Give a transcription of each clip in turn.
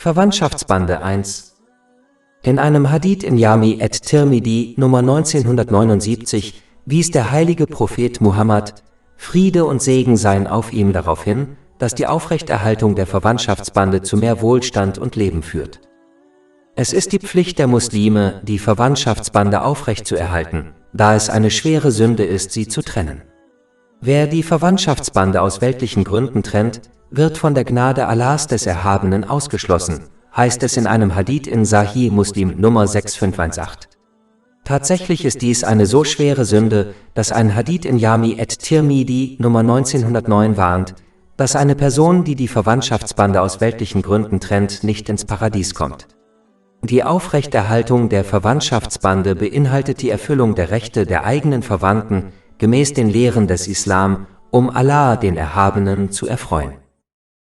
Verwandtschaftsbande 1. In einem Hadith in Jami at-Tirmidhi Nummer 1979 wies der heilige Prophet Muhammad, Friede und Segen seien auf ihm, darauf hin, dass die Aufrechterhaltung der Verwandtschaftsbande zu mehr Wohlstand und Leben führt. Es ist die Pflicht der Muslime, die Verwandtschaftsbande aufrechtzuerhalten, da es eine schwere Sünde ist, sie zu trennen. Wer die Verwandtschaftsbande aus weltlichen Gründen trennt, wird von der Gnade Allahs des Erhabenen ausgeschlossen, heißt es in einem Hadith in Sahih Muslim Nummer 6518. Tatsächlich ist dies eine so schwere Sünde, dass ein Hadith in Jami at-Tirmidhi Nummer 1909 warnt, dass eine Person, die die Verwandtschaftsbande aus weltlichen Gründen trennt, nicht ins Paradies kommt. Die Aufrechterhaltung der Verwandtschaftsbande beinhaltet die Erfüllung der Rechte der eigenen Verwandten gemäß den Lehren des Islam, um Allah, den Erhabenen, zu erfreuen.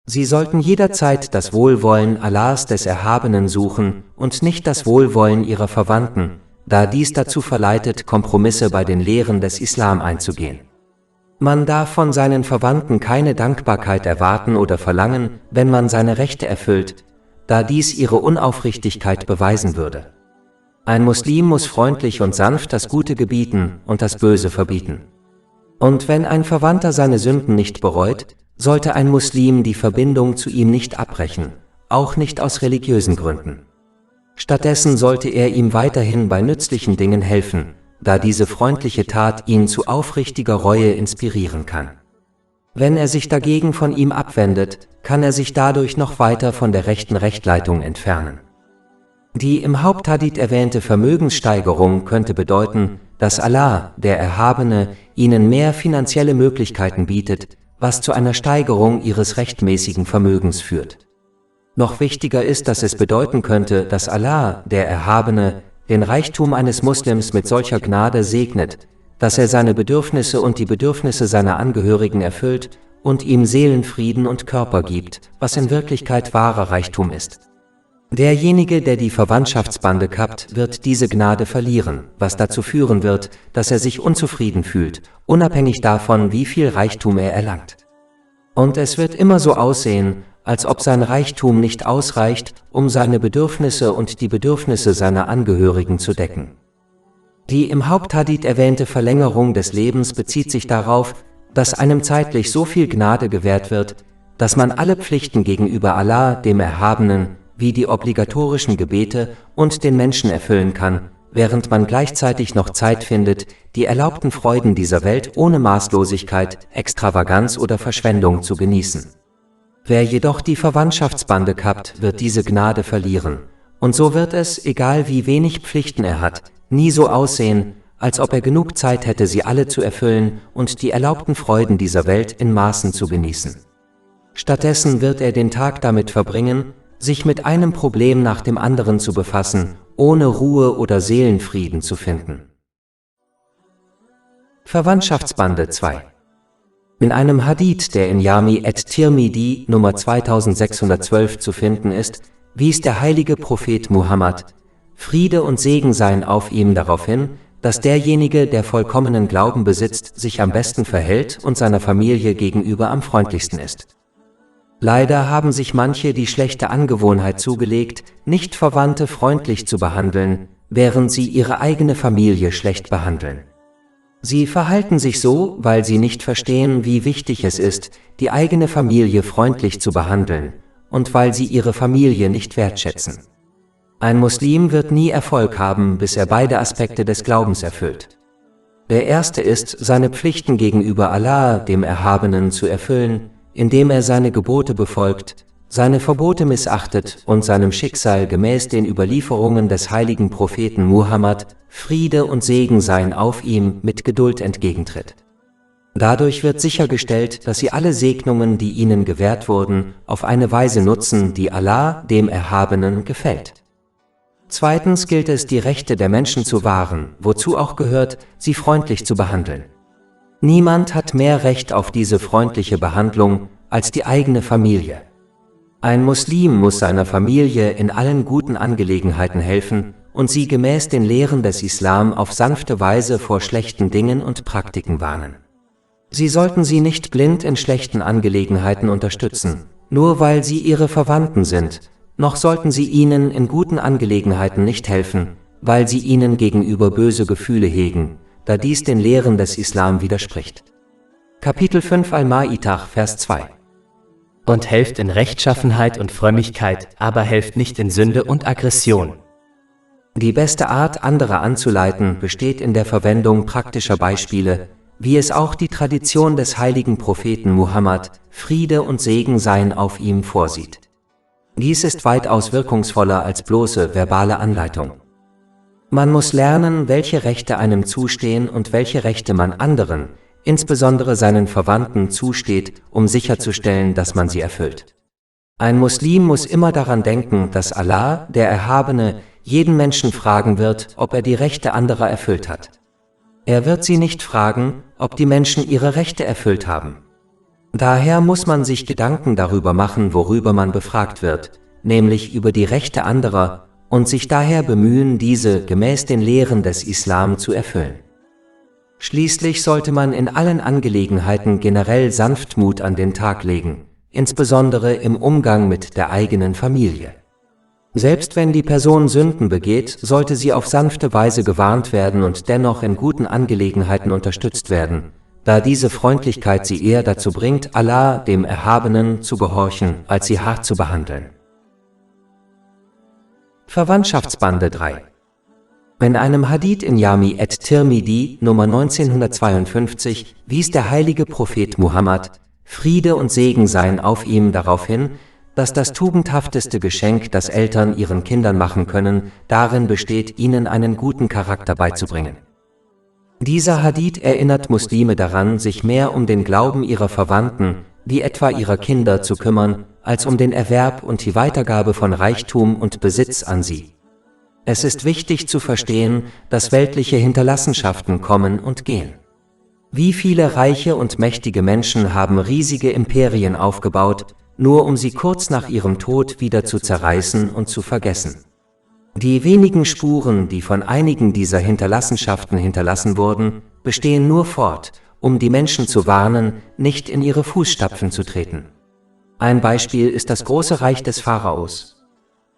Sie sollten jederzeit das Wohlwollen Allahs des Erhabenen suchen und nicht das Wohlwollen ihrer Verwandten, da dies dazu verleitet, Kompromisse bei den Lehren des Islam einzugehen. Man darf von seinen Verwandten keine Dankbarkeit erwarten oder verlangen, wenn man seine Rechte erfüllt, da dies ihre Unaufrichtigkeit beweisen würde. Ein Muslim muss freundlich und sanft das Gute gebieten und das Böse verbieten. Und wenn ein Verwandter seine Sünden nicht bereut, sollte ein Muslim die Verbindung zu ihm nicht abbrechen, auch nicht aus religiösen Gründen. Stattdessen sollte er ihm weiterhin bei nützlichen Dingen helfen, da diese freundliche Tat ihn zu aufrichtiger Reue inspirieren kann. Wenn er sich dagegen von ihm abwendet, kann er sich dadurch noch weiter von der rechten Rechtleitung entfernen. Die im Haupthadith erwähnte Vermögenssteigerung könnte bedeuten, dass Allah, der Erhabene, ihnen mehr finanzielle Möglichkeiten bietet, was zu einer Steigerung ihres rechtmäßigen Vermögens führt. Noch wichtiger ist, dass es bedeuten könnte, dass Allah, der Erhabene, den Reichtum eines Muslims mit solcher Gnade segnet, dass er seine Bedürfnisse und die Bedürfnisse seiner Angehörigen erfüllt und ihm Seelenfrieden und Körper gibt, was in Wirklichkeit wahrer Reichtum ist. Derjenige, der die Verwandtschaftsbande kappt, wird diese Gnade verlieren, was dazu führen wird, dass er sich unzufrieden fühlt, unabhängig davon, wie viel Reichtum er erlangt. Und es wird immer so aussehen, als ob sein Reichtum nicht ausreicht, um seine Bedürfnisse und die Bedürfnisse seiner Angehörigen zu decken. Die im Haupthadith erwähnte Verlängerung des Lebens bezieht sich darauf, dass einem zeitlich so viel Gnade gewährt wird, dass man alle Pflichten gegenüber Allah, dem Erhabenen, wie die obligatorischen Gebete und den Menschen erfüllen kann, während man gleichzeitig noch Zeit findet, die erlaubten Freuden dieser Welt ohne Maßlosigkeit, Extravaganz oder Verschwendung zu genießen. Wer jedoch die Verwandtschaftsbande kappt, wird diese Gnade verlieren, und so wird es, egal wie wenig Pflichten er hat, nie so aussehen, als ob er genug Zeit hätte, sie alle zu erfüllen und die erlaubten Freuden dieser Welt in Maßen zu genießen. Stattdessen wird er den Tag damit verbringen, sich mit einem Problem nach dem anderen zu befassen, ohne Ruhe oder Seelenfrieden zu finden. Verwandtschaftsbande 2. In einem Hadith, der in Jami at-Tirmidhi Nummer 2612 zu finden ist, wies der heilige Prophet Muhammad, Friede und Segen seien auf ihm, darauf hin, dass derjenige, der vollkommenen Glauben besitzt, sich am besten verhält und seiner Familie gegenüber am freundlichsten ist. Leider haben sich manche die schlechte Angewohnheit zugelegt, Nichtverwandte freundlich zu behandeln, während sie ihre eigene Familie schlecht behandeln. Sie verhalten sich so, weil sie nicht verstehen, wie wichtig es ist, die eigene Familie freundlich zu behandeln, und weil sie ihre Familie nicht wertschätzen. Ein Muslim wird nie Erfolg haben, bis er beide Aspekte des Glaubens erfüllt. Der erste ist, seine Pflichten gegenüber Allah, dem Erhabenen, zu erfüllen, indem er seine Gebote befolgt, seine Verbote missachtet und seinem Schicksal gemäß den Überlieferungen des heiligen Propheten Muhammad, Friede und Segen seien auf ihm, mit Geduld entgegentritt. Dadurch wird sichergestellt, dass sie alle Segnungen, die ihnen gewährt wurden, auf eine Weise nutzen, die Allah, dem Erhabenen, gefällt. Zweitens gilt es, die Rechte der Menschen zu wahren, wozu auch gehört, sie freundlich zu behandeln. Niemand hat mehr Recht auf diese freundliche Behandlung als die eigene Familie. Ein Muslim muss seiner Familie in allen guten Angelegenheiten helfen und sie gemäß den Lehren des Islam auf sanfte Weise vor schlechten Dingen und Praktiken warnen. Sie sollten sie nicht blind in schlechten Angelegenheiten unterstützen, nur weil sie ihre Verwandten sind, noch sollten sie ihnen in guten Angelegenheiten nicht helfen, weil sie ihnen gegenüber böse Gefühle hegen, da dies den Lehren des Islam widerspricht. Kapitel 5 Al-Ma'idah, Vers 2. Und helft in Rechtschaffenheit und Frömmigkeit, aber helft nicht in Sünde und Aggression. Die beste Art, andere anzuleiten, besteht in der Verwendung praktischer Beispiele, wie es auch die Tradition des heiligen Propheten Muhammad, Friede und Segen seien auf ihm, vorsieht. Dies ist weitaus wirkungsvoller als bloße verbale Anleitung. Man muss lernen, welche Rechte einem zustehen und welche Rechte man anderen, insbesondere seinen Verwandten, zusteht, um sicherzustellen, dass man sie erfüllt. Ein Muslim muss immer daran denken, dass Allah, der Erhabene, jeden Menschen fragen wird, ob er die Rechte anderer erfüllt hat. Er wird sie nicht fragen, ob die Menschen ihre Rechte erfüllt haben. Daher muss man sich Gedanken darüber machen, worüber man befragt wird, nämlich über die Rechte anderer, und sich daher bemühen, diese gemäß den Lehren des Islam zu erfüllen. Schließlich sollte man in allen Angelegenheiten generell Sanftmut an den Tag legen, insbesondere im Umgang mit der eigenen Familie. Selbst wenn die Person Sünden begeht, sollte sie auf sanfte Weise gewarnt werden und dennoch in guten Angelegenheiten unterstützt werden, da diese Freundlichkeit sie eher dazu bringt, Allah, dem Erhabenen, zu gehorchen, als sie hart zu behandeln. Verwandtschaftsbande 3. In einem Hadith in Jami at-Tirmidhi, Nummer 1952, wies der heilige Prophet Muhammad, Friede und Segen seien auf ihm, darauf hin, dass das tugendhafteste Geschenk, das Eltern ihren Kindern machen können, darin besteht, ihnen einen guten Charakter beizubringen. Dieser Hadith erinnert Muslime daran, sich mehr um den Glauben ihrer Verwandten, wie etwa ihrer Kinder, zu kümmern, als um den Erwerb und die Weitergabe von Reichtum und Besitz an sie. Es ist wichtig zu verstehen, dass weltliche Hinterlassenschaften kommen und gehen. Wie viele reiche und mächtige Menschen haben riesige Imperien aufgebaut, nur um sie kurz nach ihrem Tod wieder zu zerreißen und zu vergessen. Die wenigen Spuren, die von einigen dieser Hinterlassenschaften hinterlassen wurden, bestehen nur fort, um die Menschen zu warnen, nicht in ihre Fußstapfen zu treten. Ein Beispiel ist das große Reich des Pharaos.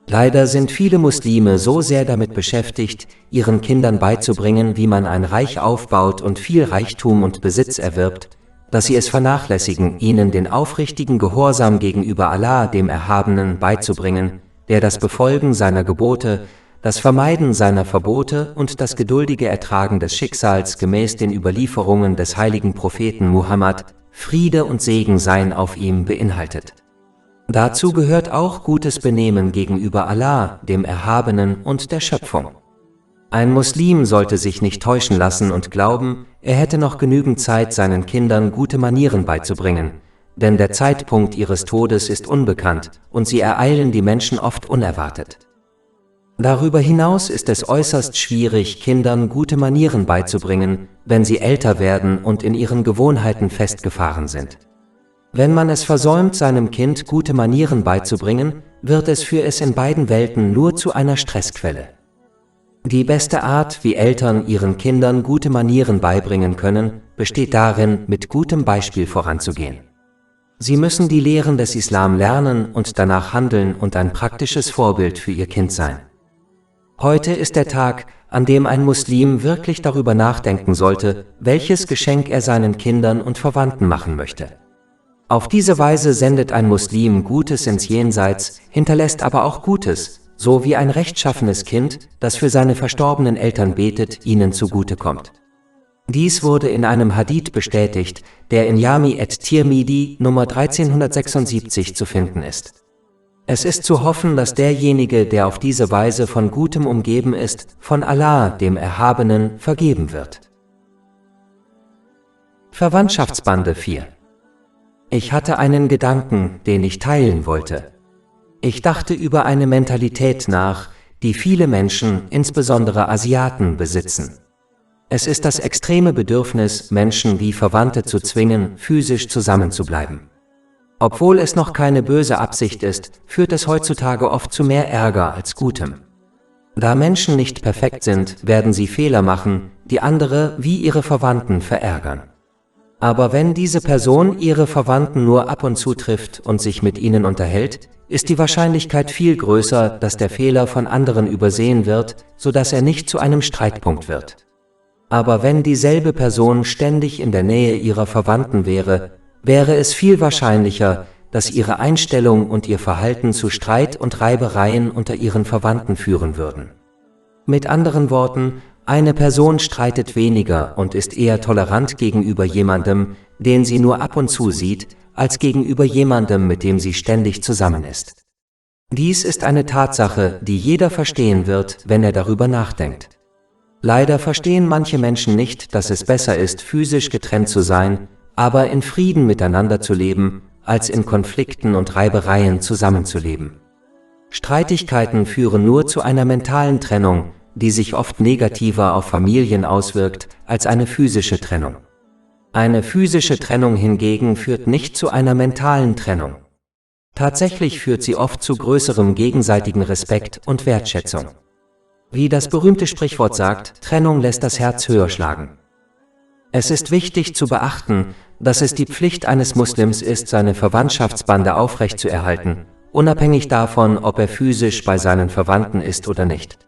Leider sind viele Muslime so sehr damit beschäftigt, ihren Kindern beizubringen, wie man ein Reich aufbaut und viel Reichtum und Besitz erwirbt, dass sie es vernachlässigen, ihnen den aufrichtigen Gehorsam gegenüber Allah, dem Erhabenen, beizubringen, der das Befolgen seiner Gebote, das Vermeiden seiner Verbote und das geduldige Ertragen des Schicksals gemäß den Überlieferungen des heiligen Propheten Muhammad, Friede und Segen seien auf ihm, beinhaltet. Dazu gehört auch gutes Benehmen gegenüber Allah, dem Erhabenen und der Schöpfung. Ein Muslim sollte sich nicht täuschen lassen und glauben, er hätte noch genügend Zeit, seinen Kindern gute Manieren beizubringen, denn der Zeitpunkt ihres Todes ist unbekannt und sie ereilen die Menschen oft unerwartet. Darüber hinaus ist es äußerst schwierig, Kindern gute Manieren beizubringen, wenn sie älter werden und in ihren Gewohnheiten festgefahren sind. Wenn man es versäumt, seinem Kind gute Manieren beizubringen, wird es für es in beiden Welten nur zu einer Stressquelle. Die beste Art, wie Eltern ihren Kindern gute Manieren beibringen können, besteht darin, mit gutem Beispiel voranzugehen. Sie müssen die Lehren des Islam lernen und danach handeln und ein praktisches Vorbild für ihr Kind sein. Heute ist der Tag, an dem ein Muslim wirklich darüber nachdenken sollte, welches Geschenk er seinen Kindern und Verwandten machen möchte. Auf diese Weise sendet ein Muslim Gutes ins Jenseits, hinterlässt aber auch Gutes, so wie ein rechtschaffenes Kind, das für seine verstorbenen Eltern betet, ihnen zugutekommt. Dies wurde in einem Hadith bestätigt, der in Jami at-Tirmidhi Nummer 1376 zu finden ist. Es ist zu hoffen, dass derjenige, der auf diese Weise von Gutem umgeben ist, von Allah, dem Erhabenen, vergeben wird. Verwandtschaftsbande 4. Ich hatte einen Gedanken, den ich teilen wollte. Ich dachte über eine Mentalität nach, die viele Menschen, insbesondere Asiaten, besitzen. Es ist das extreme Bedürfnis, Menschen wie Verwandte zu zwingen, physisch zusammenzubleiben. Obwohl es noch keine böse Absicht ist, führt es heutzutage oft zu mehr Ärger als Gutem. Da Menschen nicht perfekt sind, werden sie Fehler machen, die andere wie ihre Verwandten verärgern. Aber wenn diese Person ihre Verwandten nur ab und zu trifft und sich mit ihnen unterhält, ist die Wahrscheinlichkeit viel größer, dass der Fehler von anderen übersehen wird, sodass er nicht zu einem Streitpunkt wird. Aber wenn dieselbe Person ständig in der Nähe ihrer Verwandten wäre, wäre es viel wahrscheinlicher, dass ihre Einstellung und ihr Verhalten zu Streit und Reibereien unter ihren Verwandten führen würden. Mit anderen Worten, eine Person streitet weniger und ist eher tolerant gegenüber jemandem, den sie nur ab und zu sieht, als gegenüber jemandem, mit dem sie ständig zusammen ist. Dies ist eine Tatsache, die jeder verstehen wird, wenn er darüber nachdenkt. Leider verstehen manche Menschen nicht, dass es besser ist, physisch getrennt zu sein, aber in Frieden miteinander zu leben, als in Konflikten und Reibereien zusammenzuleben. Streitigkeiten führen nur zu einer mentalen Trennung, die sich oft negativer auf Familien auswirkt als eine physische Trennung. Eine physische Trennung hingegen führt nicht zu einer mentalen Trennung. Tatsächlich führt sie oft zu größerem gegenseitigen Respekt und Wertschätzung. Wie das berühmte Sprichwort sagt, Trennung lässt das Herz höher schlagen. Es ist wichtig zu beachten, dass es die Pflicht eines Muslims ist, seine Verwandtschaftsbande aufrechtzuerhalten, unabhängig davon, ob er physisch bei seinen Verwandten ist oder nicht.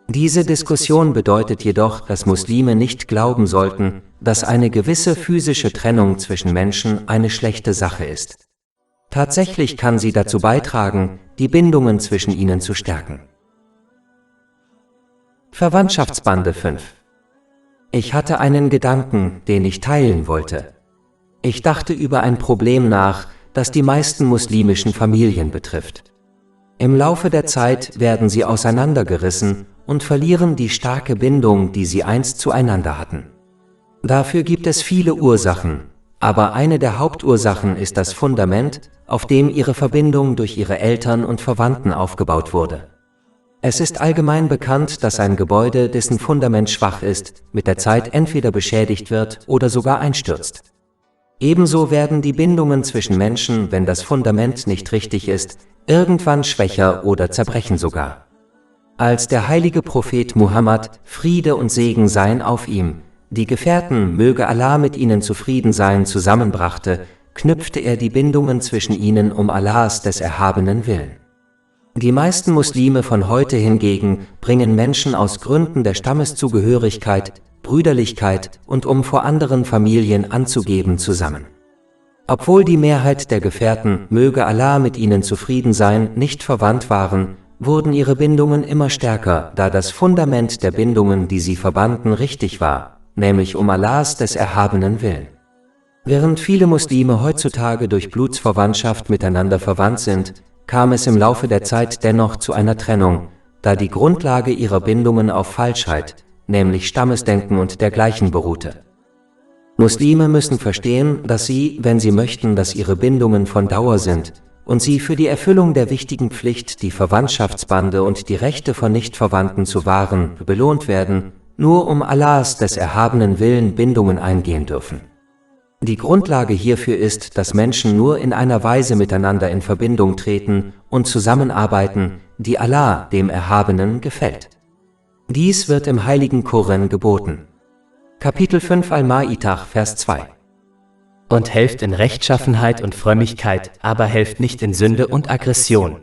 Diese Diskussion bedeutet jedoch, dass Muslime nicht glauben sollten, dass eine gewisse physische Trennung zwischen Menschen eine schlechte Sache ist. Tatsächlich kann sie dazu beitragen, die Bindungen zwischen ihnen zu stärken. Verwandtschaftsbande 5. Ich hatte einen Gedanken, den ich teilen wollte. Ich dachte über ein Problem nach, das die meisten muslimischen Familien betrifft. Im Laufe der Zeit werden sie auseinandergerissen und verlieren die starke Bindung, die sie einst zueinander hatten. Dafür gibt es viele Ursachen, aber eine der Hauptursachen ist das Fundament, auf dem ihre Verbindung durch ihre Eltern und Verwandten aufgebaut wurde. Es ist allgemein bekannt, dass ein Gebäude, dessen Fundament schwach ist, mit der Zeit entweder beschädigt wird oder sogar einstürzt. Ebenso werden die Bindungen zwischen Menschen, wenn das Fundament nicht richtig ist, irgendwann schwächer oder zerbrechen sogar. Als der heilige Prophet Muhammad, Friede und Segen seien auf ihm, die Gefährten, möge Allah mit ihnen zufrieden sein, zusammenbrachte, knüpfte er die Bindungen zwischen ihnen um Allahs des Erhabenen willen. Die meisten Muslime von heute hingegen bringen Menschen aus Gründen der Stammeszugehörigkeit, Brüderlichkeit und um vor anderen Familien anzugeben zusammen. Obwohl die Mehrheit der Gefährten, möge Allah mit ihnen zufrieden sein, nicht verwandt waren, wurden ihre Bindungen immer stärker, da das Fundament der Bindungen, die sie verbanden, richtig war, nämlich um Allahs des Erhabenen willen. Während viele Muslime heutzutage durch Blutsverwandtschaft miteinander verwandt sind, kam es im Laufe der Zeit dennoch zu einer Trennung, da die Grundlage ihrer Bindungen auf Falschheit, nämlich Stammesdenken und dergleichen beruhte. Muslime müssen verstehen, dass sie, wenn sie möchten, dass ihre Bindungen von Dauer sind und sie für die Erfüllung der wichtigen Pflicht, die Verwandtschaftsbande und die Rechte von Nichtverwandten zu wahren, belohnt werden, nur um Allahs des Erhabenen Willen Bindungen eingehen dürfen. Die Grundlage hierfür ist, dass Menschen nur in einer Weise miteinander in Verbindung treten und zusammenarbeiten, die Allah, dem Erhabenen, gefällt. Dies wird im heiligen Koran geboten. Kapitel 5 Al-Ma'idah, Vers 2. Und helft in Rechtschaffenheit und Frömmigkeit, aber helft nicht in Sünde und Aggression.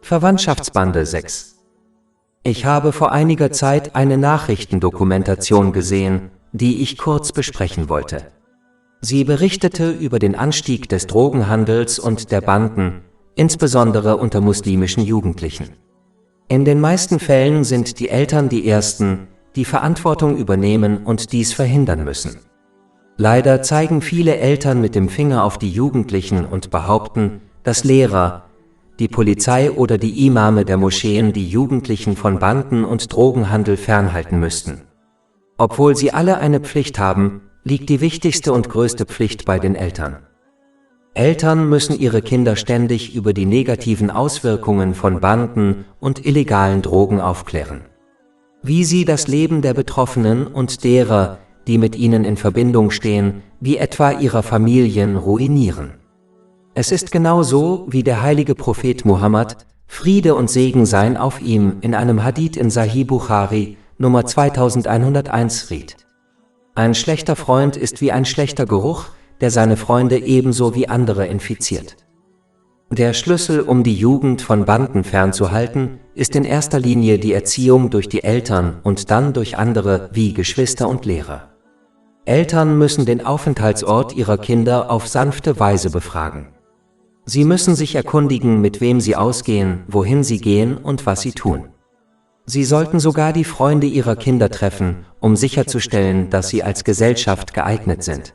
Verwandtschaftsbande 6. Ich habe vor einiger Zeit eine Nachrichtendokumentation gesehen, die ich kurz besprechen wollte. Sie berichtete über den Anstieg des Drogenhandels und der Banden, insbesondere unter muslimischen Jugendlichen. In den meisten Fällen sind die Eltern die Ersten, die Verantwortung übernehmen und dies verhindern müssen. Leider zeigen viele Eltern mit dem Finger auf die Jugendlichen und behaupten, dass Lehrer, die Polizei oder die Imame der Moscheen die Jugendlichen von Banden und Drogenhandel fernhalten müssten. Obwohl sie alle eine Pflicht haben, liegt die wichtigste und größte Pflicht bei den Eltern. Eltern müssen ihre Kinder ständig über die negativen Auswirkungen von Banden und illegalen Drogen aufklären. Wie sie das Leben der Betroffenen und derer, die mit ihnen in Verbindung stehen, wie etwa ihrer Familien, ruinieren. Es ist genau so, wie der heilige Prophet Muhammad, Friede und Segen seien auf ihm, in einem Hadith in Sahih Bukhari, Nummer 2101 riet. Ein schlechter Freund ist wie ein schlechter Geruch, der seine Freunde ebenso wie andere infiziert. Der Schlüssel, um die Jugend von Banden fernzuhalten, ist in erster Linie die Erziehung durch die Eltern und dann durch andere wie Geschwister und Lehrer. Eltern müssen den Aufenthaltsort ihrer Kinder auf sanfte Weise befragen. Sie müssen sich erkundigen, mit wem sie ausgehen, wohin sie gehen und was sie tun. Sie sollten sogar die Freunde ihrer Kinder treffen, um sicherzustellen, dass sie als Gesellschaft geeignet sind.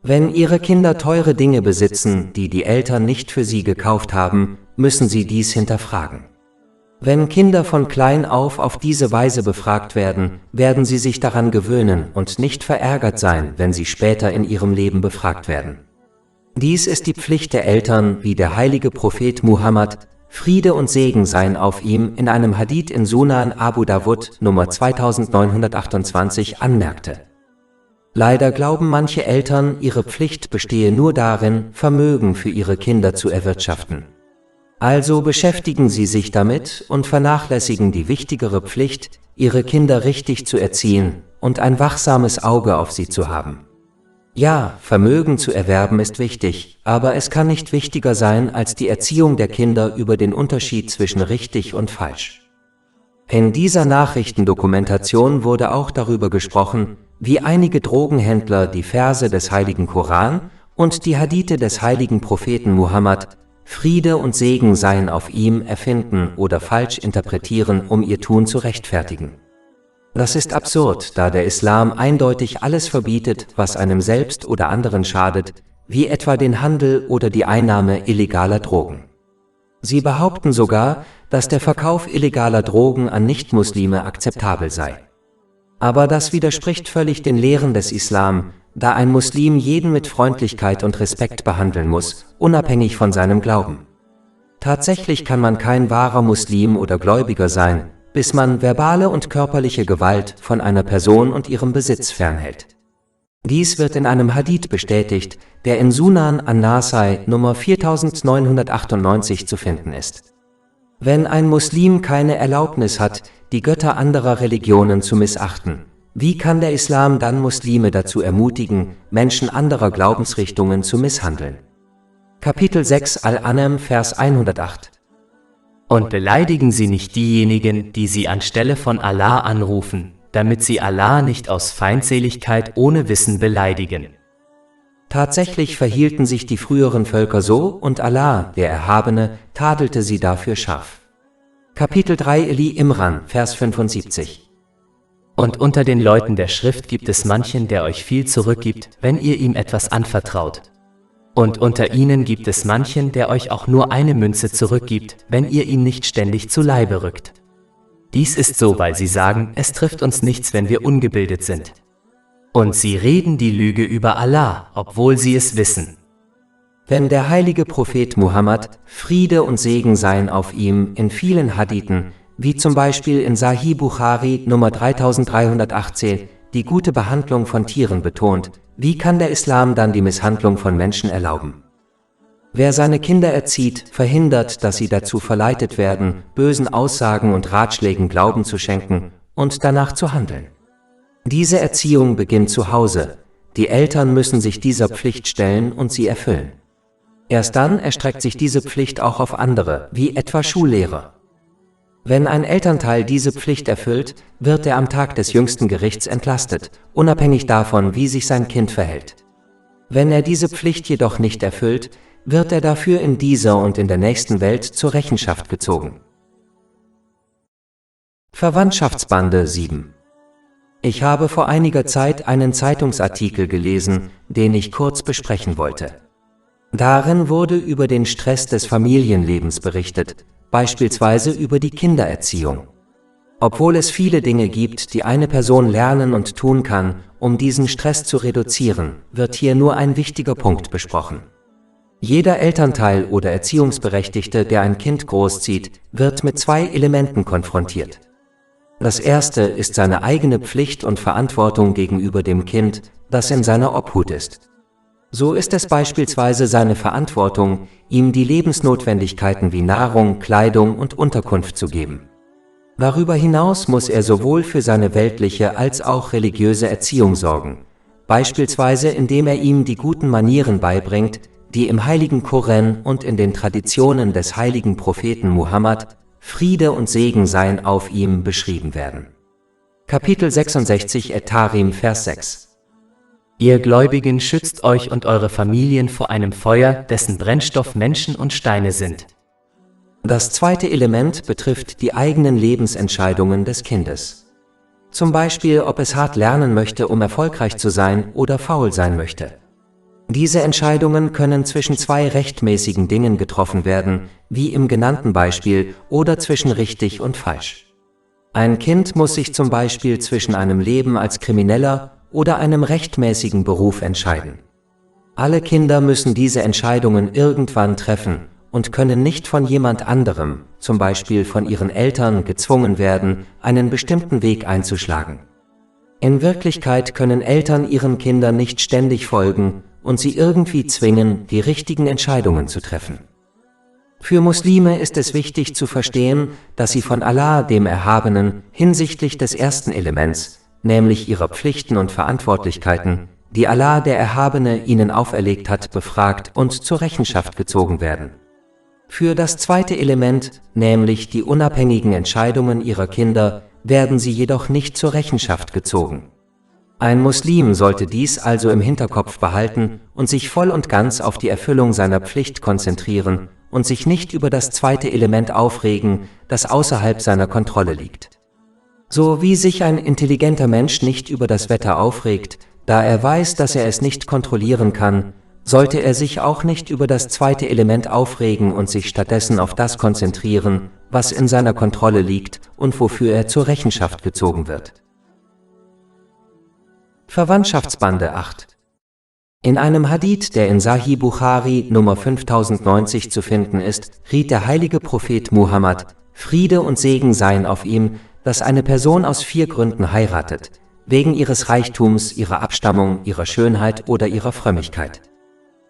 Wenn ihre Kinder teure Dinge besitzen, die die Eltern nicht für sie gekauft haben, müssen sie dies hinterfragen. Wenn Kinder von klein auf diese Weise befragt werden, werden sie sich daran gewöhnen und nicht verärgert sein, wenn sie später in ihrem Leben befragt werden. Dies ist die Pflicht der Eltern, wie der heilige Prophet Muhammad, Friede und Segen seien auf ihm, in einem Hadith in Sunan Abu Dawud, Nummer 2928 anmerkte. Leider glauben manche Eltern, ihre Pflicht bestehe nur darin, Vermögen für ihre Kinder zu erwirtschaften. Also beschäftigen sie sich damit und vernachlässigen die wichtigere Pflicht, ihre Kinder richtig zu erziehen und ein wachsames Auge auf sie zu haben. Ja, Vermögen zu erwerben ist wichtig, aber es kann nicht wichtiger sein als die Erziehung der Kinder über den Unterschied zwischen richtig und falsch. In dieser Nachrichtendokumentation wurde auch darüber gesprochen, wie einige Drogenhändler die Verse des heiligen Koran und die Hadithe des heiligen Propheten Muhammad, Friede und Segen seien auf ihm, erfinden oder falsch interpretieren, um ihr Tun zu rechtfertigen. Das ist absurd, da der Islam eindeutig alles verbietet, was einem selbst oder anderen schadet, wie etwa den Handel oder die Einnahme illegaler Drogen. Sie behaupten sogar, dass der Verkauf illegaler Drogen an Nichtmuslime akzeptabel sei. Aber das widerspricht völlig den Lehren des Islam, da ein Muslim jeden mit Freundlichkeit und Respekt behandeln muss, unabhängig von seinem Glauben. Tatsächlich kann man kein wahrer Muslim oder Gläubiger sein, bis man verbale und körperliche Gewalt von einer Person und ihrem Besitz fernhält. Dies wird in einem Hadith bestätigt, der in Sunan an-Nasai Nummer 4998 zu finden ist. Wenn ein Muslim keine Erlaubnis hat, die Götter anderer Religionen zu missachten, wie kann der Islam dann Muslime dazu ermutigen, Menschen anderer Glaubensrichtungen zu misshandeln? Kapitel 6 Al-An'am, Vers 108. Und beleidigen Sie nicht diejenigen, die Sie anstelle von Allah anrufen, damit Sie Allah nicht aus Feindseligkeit ohne Wissen beleidigen. Tatsächlich verhielten sich die früheren Völker so und Allah, der Erhabene, tadelte sie dafür scharf. Kapitel 3 Ali Imran, Vers 75. Und unter den Leuten der Schrift gibt es manchen, der euch viel zurückgibt, wenn ihr ihm etwas anvertraut. Und unter ihnen gibt es manchen, der euch auch nur eine Münze zurückgibt, wenn ihr ihn nicht ständig zu Leibe rückt. Dies ist so, weil sie sagen, es trifft uns nichts, wenn wir ungebildet sind. Und sie reden die Lüge über Allah, obwohl sie es wissen. Wenn der heilige Prophet Muhammad, Friede und Segen seien auf ihm, in vielen Hadithen, wie zum Beispiel in Sahih Bukhari Nummer 3318, die gute Behandlung von Tieren betont, wie kann der Islam dann die Misshandlung von Menschen erlauben? Wer seine Kinder erzieht, verhindert, dass sie dazu verleitet werden, bösen Aussagen und Ratschlägen Glauben zu schenken und danach zu handeln. Diese Erziehung beginnt zu Hause. Die Eltern müssen sich dieser Pflicht stellen und sie erfüllen. Erst dann erstreckt sich diese Pflicht auch auf andere, wie etwa Schullehrer. Wenn ein Elternteil diese Pflicht erfüllt, wird er am Tag des jüngsten Gerichts entlastet, unabhängig davon, wie sich sein Kind verhält. Wenn er diese Pflicht jedoch nicht erfüllt, wird er dafür in dieser und in der nächsten Welt zur Rechenschaft gezogen. Verwandtschaftsbande 7. Ich habe vor einiger Zeit einen Zeitungsartikel gelesen, den ich kurz besprechen wollte. Darin wurde über den Stress des Familienlebens berichtet, beispielsweise über die Kindererziehung. Obwohl es viele Dinge gibt, die eine Person lernen und tun kann, um diesen Stress zu reduzieren, wird hier nur ein wichtiger Punkt besprochen. Jeder Elternteil oder Erziehungsberechtigte, der ein Kind großzieht, wird mit zwei Elementen konfrontiert. Das erste ist seine eigene Pflicht und Verantwortung gegenüber dem Kind, das in seiner Obhut ist. So ist es beispielsweise seine Verantwortung, ihm die Lebensnotwendigkeiten wie Nahrung, Kleidung und Unterkunft zu geben. Darüber hinaus muss er sowohl für seine weltliche als auch religiöse Erziehung sorgen, beispielsweise indem er ihm die guten Manieren beibringt, die im heiligen Koran und in den Traditionen des heiligen Propheten Muhammad, Friede und Segen seien auf ihm, beschrieben werden. Kapitel 66 Et-Tarim, Vers 6. Ihr Gläubigen schützt euch und eure Familien vor einem Feuer, dessen Brennstoff Menschen und Steine sind. Das zweite Element betrifft die eigenen Lebensentscheidungen des Kindes. Zum Beispiel, ob es hart lernen möchte, um erfolgreich zu sein, oder faul sein möchte. Diese Entscheidungen können zwischen zwei rechtmäßigen Dingen getroffen werden, wie im genannten Beispiel, oder zwischen richtig und falsch. Ein Kind muss sich zum Beispiel zwischen einem Leben als Krimineller oder einem rechtmäßigen Beruf entscheiden. Alle Kinder müssen diese Entscheidungen irgendwann treffen und können nicht von jemand anderem, zum Beispiel von ihren Eltern, gezwungen werden, einen bestimmten Weg einzuschlagen. In Wirklichkeit können Eltern ihren Kindern nicht ständig folgen und sie irgendwie zwingen, die richtigen Entscheidungen zu treffen. Für Muslime ist es wichtig zu verstehen, dass sie von Allah, dem Erhabenen, hinsichtlich des ersten Elements, nämlich ihrer Pflichten und Verantwortlichkeiten, die Allah, der Erhabene, ihnen auferlegt hat, befragt und zur Rechenschaft gezogen werden. Für das zweite Element, nämlich die unabhängigen Entscheidungen ihrer Kinder, werden sie jedoch nicht zur Rechenschaft gezogen. Ein Muslim sollte dies also im Hinterkopf behalten und sich voll und ganz auf die Erfüllung seiner Pflicht konzentrieren und sich nicht über das zweite Element aufregen, das außerhalb seiner Kontrolle liegt. So wie sich ein intelligenter Mensch nicht über das Wetter aufregt, da er weiß, dass er es nicht kontrollieren kann, sollte er sich auch nicht über das zweite Element aufregen und sich stattdessen auf das konzentrieren, was in seiner Kontrolle liegt und wofür er zur Rechenschaft gezogen wird. Verwandtschaftsbande 8. In einem Hadith, der in Sahih Bukhari Nummer 5090 zu finden ist, riet der heilige Prophet Muhammad, Friede und Segen seien auf ihm, dass eine Person aus 4 Gründen heiratet, wegen ihres Reichtums, ihrer Abstammung, ihrer Schönheit oder ihrer Frömmigkeit.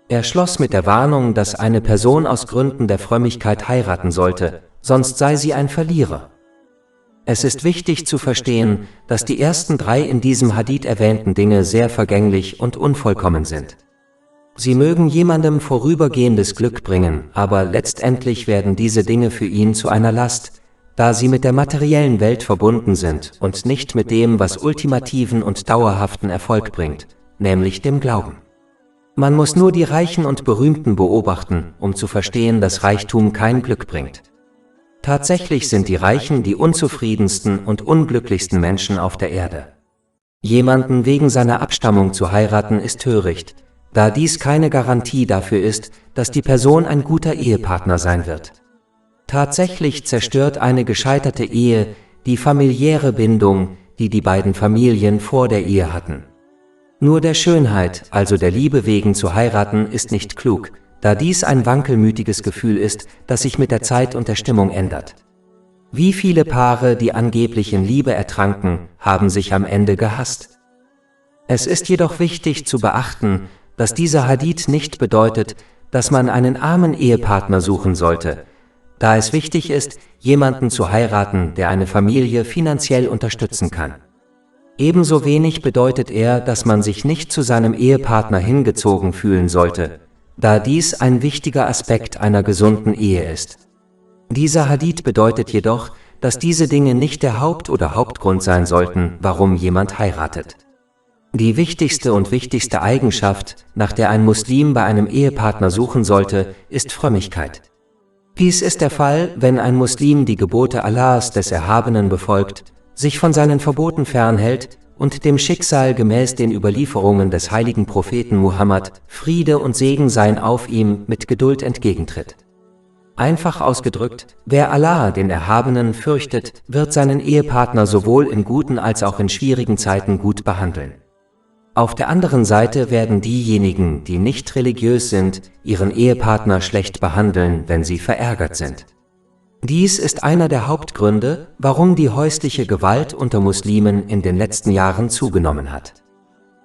Er schloss mit der Warnung, dass eine Person aus Gründen der Frömmigkeit heiraten sollte, sonst sei sie ein Verlierer. Es ist wichtig zu verstehen, dass die ersten 3 in diesem Hadith erwähnten Dinge sehr vergänglich und unvollkommen sind. Sie mögen jemandem vorübergehendes Glück bringen, aber letztendlich werden diese Dinge für ihn zu einer Last, da sie mit der materiellen Welt verbunden sind und nicht mit dem, was ultimativen und dauerhaften Erfolg bringt, nämlich dem Glauben. Man muss nur die Reichen und Berühmten beobachten, um zu verstehen, dass Reichtum kein Glück bringt. Tatsächlich sind die Reichen die unzufriedensten und unglücklichsten Menschen auf der Erde. Jemanden wegen seiner Abstammung zu heiraten ist töricht, da dies keine Garantie dafür ist, dass die Person ein guter Ehepartner sein wird. Tatsächlich zerstört eine gescheiterte Ehe die familiäre Bindung, die die beiden Familien vor der Ehe hatten. Nur der Schönheit, also der Liebe wegen zu heiraten, ist nicht klug, da dies ein wankelmütiges Gefühl ist, das sich mit der Zeit und der Stimmung ändert. Wie viele Paare, die angeblich in Liebe ertranken, haben sich am Ende gehasst? Es ist jedoch wichtig zu beachten, dass dieser Hadith nicht bedeutet, dass man einen armen Ehepartner suchen sollte, da es wichtig ist, jemanden zu heiraten, der eine Familie finanziell unterstützen kann. Ebenso wenig bedeutet er, dass man sich nicht zu seinem Ehepartner hingezogen fühlen sollte, da dies ein wichtiger Aspekt einer gesunden Ehe ist. Dieser Hadith bedeutet jedoch, dass diese Dinge nicht der Hauptgrund sein sollten, warum jemand heiratet. Die wichtigste und wichtigste Eigenschaft, nach der ein Muslim bei einem Ehepartner suchen sollte, ist Frömmigkeit. Dies ist der Fall, wenn ein Muslim die Gebote Allahs des Erhabenen befolgt, sich von seinen Verboten fernhält und dem Schicksal gemäß den Überlieferungen des heiligen Propheten Muhammad, Friede und Segen seien auf ihm, mit Geduld entgegentritt. Einfach ausgedrückt, wer Allah, den Erhabenen, fürchtet, wird seinen Ehepartner sowohl in guten als auch in schwierigen Zeiten gut behandeln. Auf der anderen Seite werden diejenigen, die nicht religiös sind, ihren Ehepartner schlecht behandeln, wenn sie verärgert sind. Dies ist einer der Hauptgründe, warum die häusliche Gewalt unter Muslimen in den letzten Jahren zugenommen hat.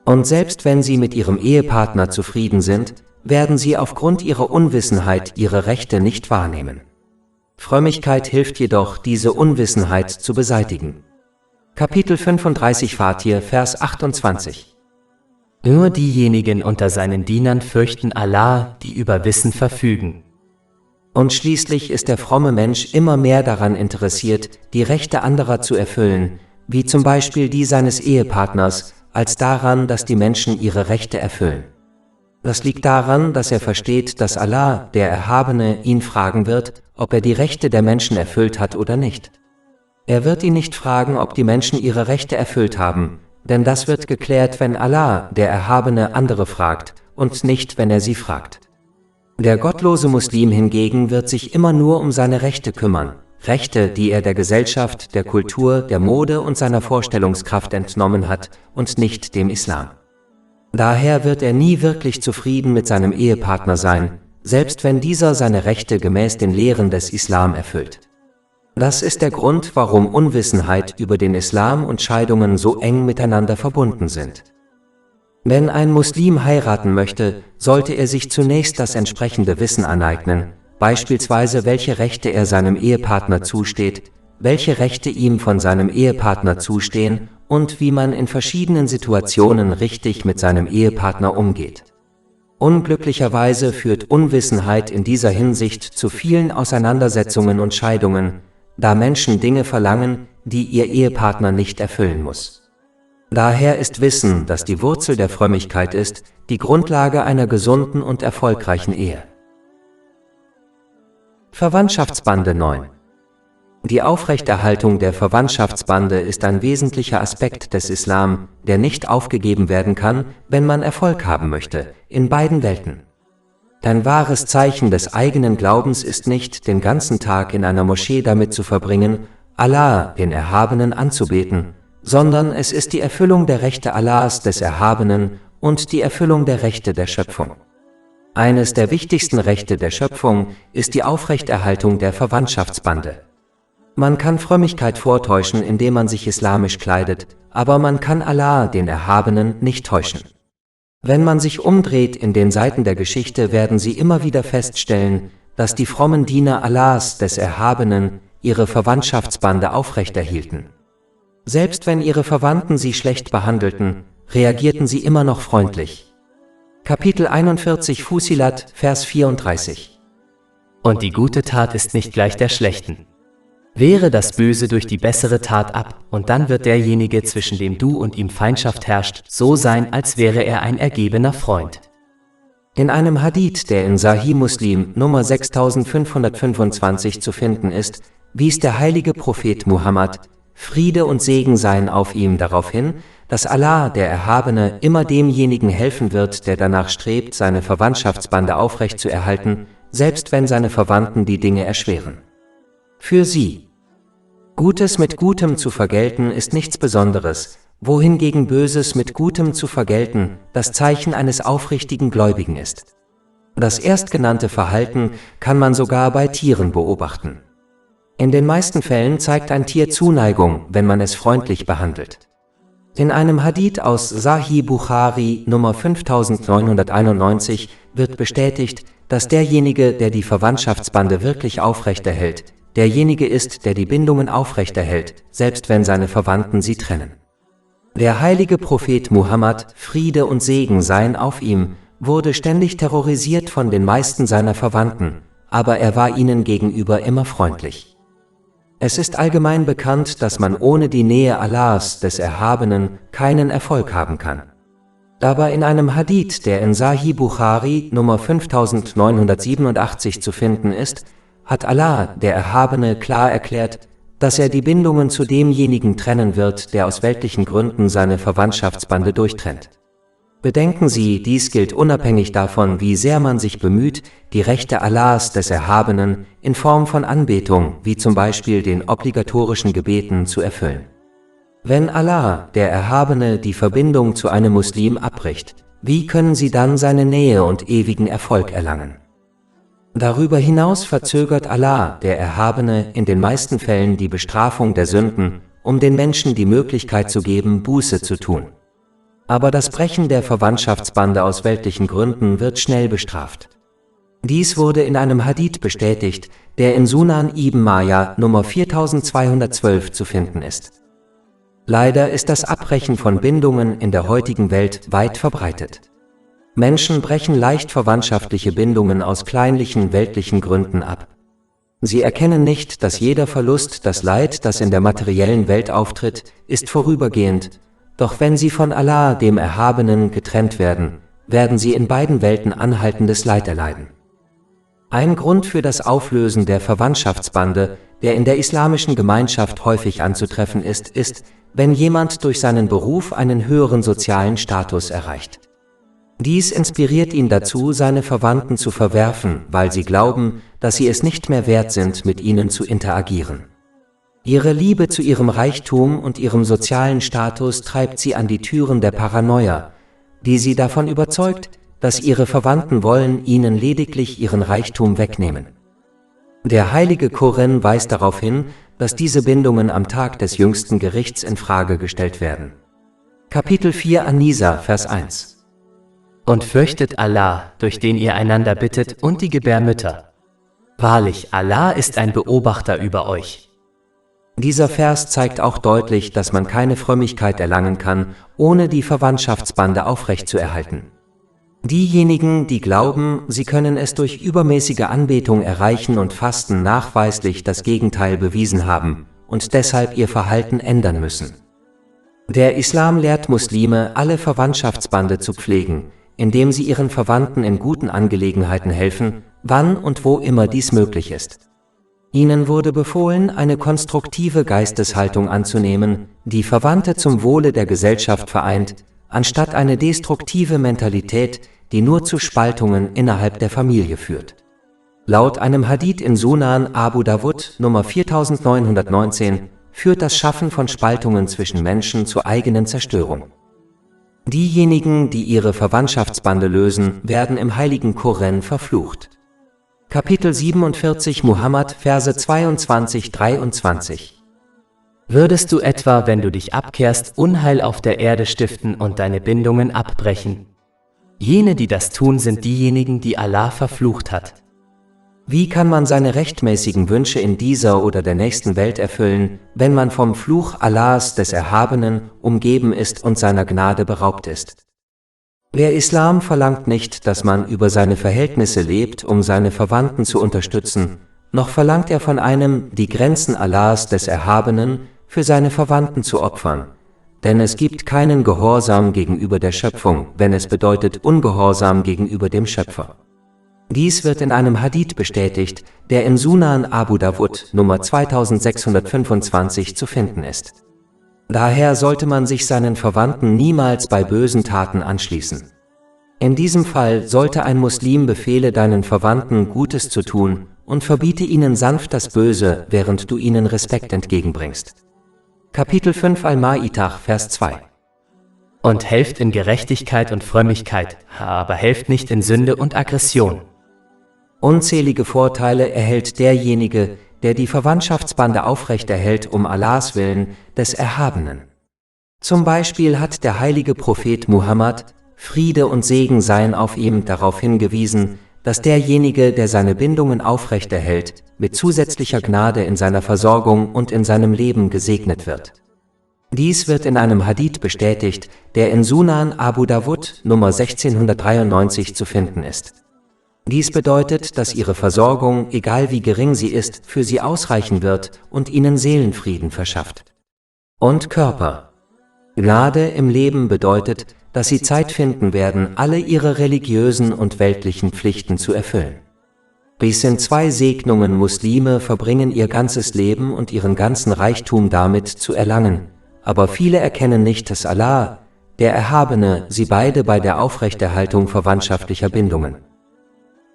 Und selbst wenn sie mit ihrem Ehepartner zufrieden sind, werden sie aufgrund ihrer Unwissenheit ihre Rechte nicht wahrnehmen. Frömmigkeit hilft jedoch, diese Unwissenheit zu beseitigen. Kapitel 35 Fatir, Vers 28. Nur diejenigen unter seinen Dienern fürchten Allah, die über Wissen verfügen. Und schließlich ist der fromme Mensch immer mehr daran interessiert, die Rechte anderer zu erfüllen, wie zum Beispiel die seines Ehepartners, als daran, dass die Menschen ihre Rechte erfüllen. Das liegt daran, dass er versteht, dass Allah, der Erhabene, ihn fragen wird, ob er die Rechte der Menschen erfüllt hat oder nicht. Er wird ihn nicht fragen, ob die Menschen ihre Rechte erfüllt haben, denn das wird geklärt, wenn Allah, der Erhabene, andere fragt, und nicht, wenn er sie fragt. Der gottlose Muslim hingegen wird sich immer nur um seine Rechte kümmern, Rechte, die er der Gesellschaft, der Kultur, der Mode und seiner Vorstellungskraft entnommen hat, und nicht dem Islam. Daher wird er nie wirklich zufrieden mit seinem Ehepartner sein, selbst wenn dieser seine Rechte gemäß den Lehren des Islam erfüllt. Das ist der Grund, warum Unwissenheit über den Islam und Scheidungen so eng miteinander verbunden sind. Wenn ein Muslim heiraten möchte, sollte er sich zunächst das entsprechende Wissen aneignen, beispielsweise welche Rechte er seinem Ehepartner zusteht, welche Rechte ihm von seinem Ehepartner zustehen und wie man in verschiedenen Situationen richtig mit seinem Ehepartner umgeht. Unglücklicherweise führt Unwissenheit in dieser Hinsicht zu vielen Auseinandersetzungen und Scheidungen, da Menschen Dinge verlangen, die ihr Ehepartner nicht erfüllen muss. Daher ist Wissen, das die Wurzel der Frömmigkeit ist, die Grundlage einer gesunden und erfolgreichen Ehe. Verwandtschaftsbande 9. Die Aufrechterhaltung der Verwandtschaftsbande ist ein wesentlicher Aspekt des Islam, der nicht aufgegeben werden kann, wenn man Erfolg haben möchte, in beiden Welten. Ein wahres Zeichen des eigenen Glaubens ist nicht, den ganzen Tag in einer Moschee damit zu verbringen, Allah, den Erhabenen, anzubeten, sondern es ist die Erfüllung der Rechte Allahs, des Erhabenen, und die Erfüllung der Rechte der Schöpfung. Eines der wichtigsten Rechte der Schöpfung ist die Aufrechterhaltung der Verwandtschaftsbande. Man kann Frömmigkeit vortäuschen, indem man sich islamisch kleidet, aber man kann Allah, den Erhabenen, nicht täuschen. Wenn man sich umdreht in den Seiten der Geschichte, werden Sie immer wieder feststellen, dass die frommen Diener Allahs, des Erhabenen, ihre Verwandtschaftsbande aufrechterhielten. Selbst wenn ihre Verwandten sie schlecht behandelten, reagierten sie immer noch freundlich. Kapitel 41 Fusilat, Vers 34. Und die gute Tat ist nicht gleich der schlechten. Wehre das Böse durch die bessere Tat ab, und dann wird derjenige, zwischen dem du und ihm Feindschaft herrscht, so sein, als wäre er ein ergebener Freund. In einem Hadith, der in Sahih Muslim Nummer 6525 zu finden ist, wies der heilige Prophet Muhammad, Friede und Segen seien auf ihm, darauf hin, dass Allah, der Erhabene, immer demjenigen helfen wird, der danach strebt, seine Verwandtschaftsbande aufrechtzuerhalten, selbst wenn seine Verwandten die Dinge erschweren. Für sie. Gutes mit Gutem zu vergelten ist nichts Besonderes, wohingegen Böses mit Gutem zu vergelten das Zeichen eines aufrichtigen Gläubigen ist. Das erstgenannte Verhalten kann man sogar bei Tieren beobachten. In den meisten Fällen zeigt ein Tier Zuneigung, wenn man es freundlich behandelt. In einem Hadith aus Sahih Bukhari Nummer 5991 wird bestätigt, dass derjenige, der die Verwandtschaftsbande wirklich aufrechterhält, derjenige ist, der die Bindungen aufrechterhält, selbst wenn seine Verwandten sie trennen. Der heilige Prophet Muhammad, Friede und Segen seien auf ihm, wurde ständig terrorisiert von den meisten seiner Verwandten, aber er war ihnen gegenüber immer freundlich. Es ist allgemein bekannt, dass man ohne die Nähe Allahs, des Erhabenen, keinen Erfolg haben kann. Aber in einem Hadith, der in Sahih Bukhari Nummer 5987 zu finden ist, hat Allah, der Erhabene, klar erklärt, dass er die Bindungen zu demjenigen trennen wird, der aus weltlichen Gründen seine Verwandtschaftsbande durchtrennt. Bedenken Sie, dies gilt unabhängig davon, wie sehr man sich bemüht, die Rechte Allahs, des Erhabenen, in Form von Anbetung, wie zum Beispiel den obligatorischen Gebeten, zu erfüllen. Wenn Allah, der Erhabene, die Verbindung zu einem Muslim abbricht, wie können Sie dann seine Nähe und ewigen Erfolg erlangen? Darüber hinaus verzögert Allah, der Erhabene, in den meisten Fällen die Bestrafung der Sünden, um den Menschen die Möglichkeit zu geben, Buße zu tun. Aber das Brechen der Verwandtschaftsbande aus weltlichen Gründen wird schnell bestraft. Dies wurde in einem Hadith bestätigt, der in Sunan ibn Majah Nummer 4212 zu finden ist. Leider ist das Abbrechen von Bindungen in der heutigen Welt weit verbreitet. Menschen brechen leicht verwandtschaftliche Bindungen aus kleinlichen weltlichen Gründen ab. Sie erkennen nicht, dass jeder Verlust, das Leid, das in der materiellen Welt auftritt, ist vorübergehend, doch wenn sie von Allah, dem Erhabenen, getrennt werden, werden sie in beiden Welten anhaltendes Leid erleiden. Ein Grund für das Auflösen der Verwandtschaftsbande, der in der islamischen Gemeinschaft häufig anzutreffen ist, wenn jemand durch seinen Beruf einen höheren sozialen Status erreicht. Dies inspiriert ihn dazu, seine Verwandten zu verwerfen, weil sie glauben, dass sie es nicht mehr wert sind, mit ihnen zu interagieren. Ihre Liebe zu ihrem Reichtum und ihrem sozialen Status treibt sie an die Türen der Paranoia, die sie davon überzeugt, dass ihre Verwandten wollen ihnen lediglich ihren Reichtum wegnehmen. Der heilige Koran weist darauf hin, dass diese Bindungen am Tag des jüngsten Gerichts in Frage gestellt werden. Kapitel 4 An-Nisa, Vers 1. Und fürchtet Allah, durch den ihr einander bittet, und die Gebärmütter. Wahrlich, Allah ist ein Beobachter über euch. Dieser Vers zeigt auch deutlich, dass man keine Frömmigkeit erlangen kann, ohne die Verwandtschaftsbande aufrechtzuerhalten. Diejenigen, die glauben, sie können es durch übermäßige Anbetung erreichen und Fasten nachweislich das Gegenteil bewiesen haben und deshalb ihr Verhalten ändern müssen. Der Islam lehrt Muslime, alle Verwandtschaftsbande zu pflegen, indem sie ihren Verwandten in guten Angelegenheiten helfen, wann und wo immer dies möglich ist. Ihnen wurde befohlen, eine konstruktive Geisteshaltung anzunehmen, die Verwandte zum Wohle der Gesellschaft vereint, anstatt eine destruktive Mentalität, die nur zu Spaltungen innerhalb der Familie führt. Laut einem Hadith in Sunan Abu Dawud, Nummer 4919, führt das Schaffen von Spaltungen zwischen Menschen zur eigenen Zerstörung. Diejenigen, die ihre Verwandtschaftsbande lösen, werden im heiligen Koran verflucht. Kapitel 47 Muhammad, Verse 22-23. Würdest du etwa, wenn du dich abkehrst, Unheil auf der Erde stiften und deine Bindungen abbrechen? Jene, die das tun, sind diejenigen, die Allah verflucht hat. Wie kann man seine rechtmäßigen Wünsche in dieser oder der nächsten Welt erfüllen, wenn man vom Fluch Allahs, des Erhabenen, umgeben ist und seiner Gnade beraubt ist? Der Islam verlangt nicht, dass man über seine Verhältnisse lebt, um seine Verwandten zu unterstützen, noch verlangt er von einem, die Grenzen Allahs, des Erhabenen, für seine Verwandten zu opfern. Denn es gibt keinen Gehorsam gegenüber der Schöpfung, wenn es bedeutet Ungehorsam gegenüber dem Schöpfer. Dies wird in einem Hadith bestätigt, der in Sunan Abu Dawud, Nummer 2625 zu finden ist. Daher sollte man sich seinen Verwandten niemals bei bösen Taten anschließen. In diesem Fall sollte ein Muslim befehle deinen Verwandten, Gutes zu tun und verbiete ihnen sanft das Böse, während du ihnen Respekt entgegenbringst. Kapitel 5 Al-Ma'idah, Vers 2. Und helft in Gerechtigkeit und Frömmigkeit, aber helft nicht in Sünde und Aggression. Unzählige Vorteile erhält derjenige, der die Verwandtschaftsbande aufrechterhält um Allahs Willen, des Erhabenen. Zum Beispiel hat der heilige Prophet Muhammad, Friede und Segen seien auf ihm, darauf hingewiesen, dass derjenige, der seine Bindungen aufrechterhält, mit zusätzlicher Gnade in seiner Versorgung und in seinem Leben gesegnet wird. Dies wird in einem Hadith bestätigt, der in Sunan Abu Dawud, Nummer 1693 zu finden ist. Dies bedeutet, dass ihre Versorgung, egal wie gering sie ist, für sie ausreichen wird und ihnen Seelenfrieden verschafft. Und Körper. Gnade im Leben bedeutet, dass sie Zeit finden werden, alle ihre religiösen und weltlichen Pflichten zu erfüllen. Dies sind zwei Segnungen. Muslime verbringen ihr ganzes Leben und ihren ganzen Reichtum damit zu erlangen, aber viele erkennen nicht, dass Allah, der Erhabene, sie beide bei der Aufrechterhaltung verwandtschaftlicher Bindungen.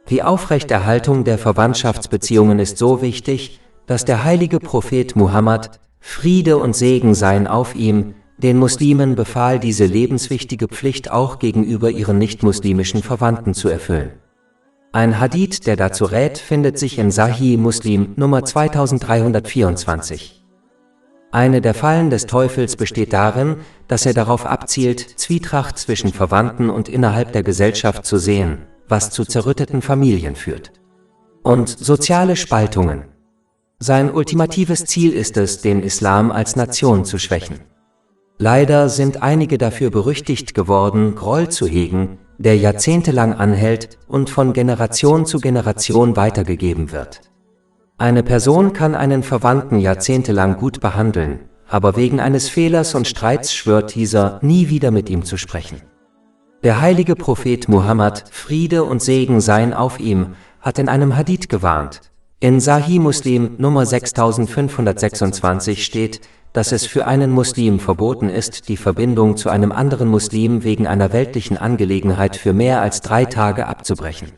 Die Aufrechterhaltung der Verwandtschaftsbeziehungen ist so wichtig, dass der heilige Prophet Muhammad, Friede und Segen seien auf ihm, den Muslimen befahl, diese lebenswichtige Pflicht auch gegenüber ihren nicht-muslimischen Verwandten zu erfüllen. Ein Hadith, der dazu rät, findet sich in Sahih Muslim, Nummer 2324. Eine der Fallen des Teufels besteht darin, dass er darauf abzielt, Zwietracht zwischen Verwandten und innerhalb der Gesellschaft zu sehen, was zu zerrütteten Familien führt. Und soziale Spaltungen. Sein ultimatives Ziel ist es, den Islam als Nation zu schwächen. Leider sind einige dafür berüchtigt geworden, Groll zu hegen, der jahrzehntelang anhält und von Generation zu Generation weitergegeben wird. Eine Person kann einen Verwandten jahrzehntelang gut behandeln, aber wegen eines Fehlers und Streits schwört dieser, nie wieder mit ihm zu sprechen. Der heilige Prophet Muhammad, Friede und Segen seien auf ihm, hat in einem Hadith gewarnt. In Sahih Muslim Nummer 6526 steht, dass es für einen Muslim verboten ist, die Verbindung zu einem anderen Muslim wegen einer weltlichen Angelegenheit für mehr als 3 Tage abzubrechen.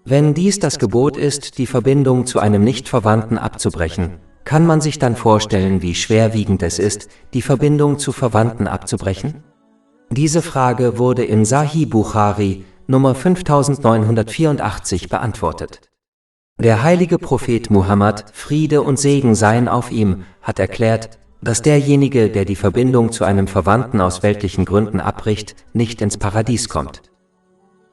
Wenn dies das Gebot ist, die Verbindung zu einem Nichtverwandten abzubrechen, kann man sich dann vorstellen, wie schwerwiegend es ist, die Verbindung zu Verwandten abzubrechen? Diese Frage wurde in Sahih Bukhari Nummer 5984 beantwortet. Der heilige Prophet Muhammad, Friede und Segen seien auf ihm, hat erklärt, dass derjenige, der die Verbindung zu einem Verwandten aus weltlichen Gründen abbricht, nicht ins Paradies kommt.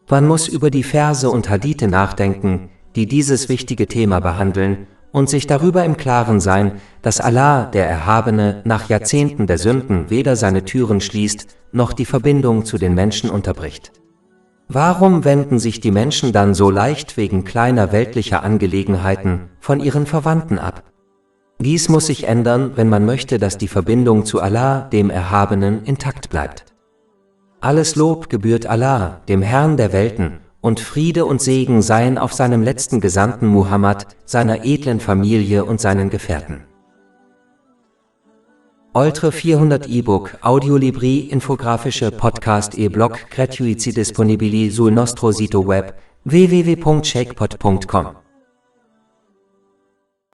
Man muss über die Verse und Hadithe nachdenken, die dieses wichtige Thema behandeln, und sich darüber im Klaren sein, dass Allah, der Erhabene, nach Jahrzehnten der Sünden weder seine Türen schließt, noch die Verbindung zu den Menschen unterbricht. Warum wenden sich die Menschen dann so leicht wegen kleiner weltlicher Angelegenheiten von ihren Verwandten ab? Dies muss sich ändern, wenn man möchte, dass die Verbindung zu Allah, dem Erhabenen, intakt bleibt. Alles Lob gebührt Allah, dem Herrn der Welten, und Friede und Segen seien auf seinem letzten Gesandten Muhammad, seiner edlen Familie und seinen Gefährten. Oltre 400 e-book, audiolibri, infografische podcast e-blog gratuiti disponibili sul nostro sito web www.shakepot.com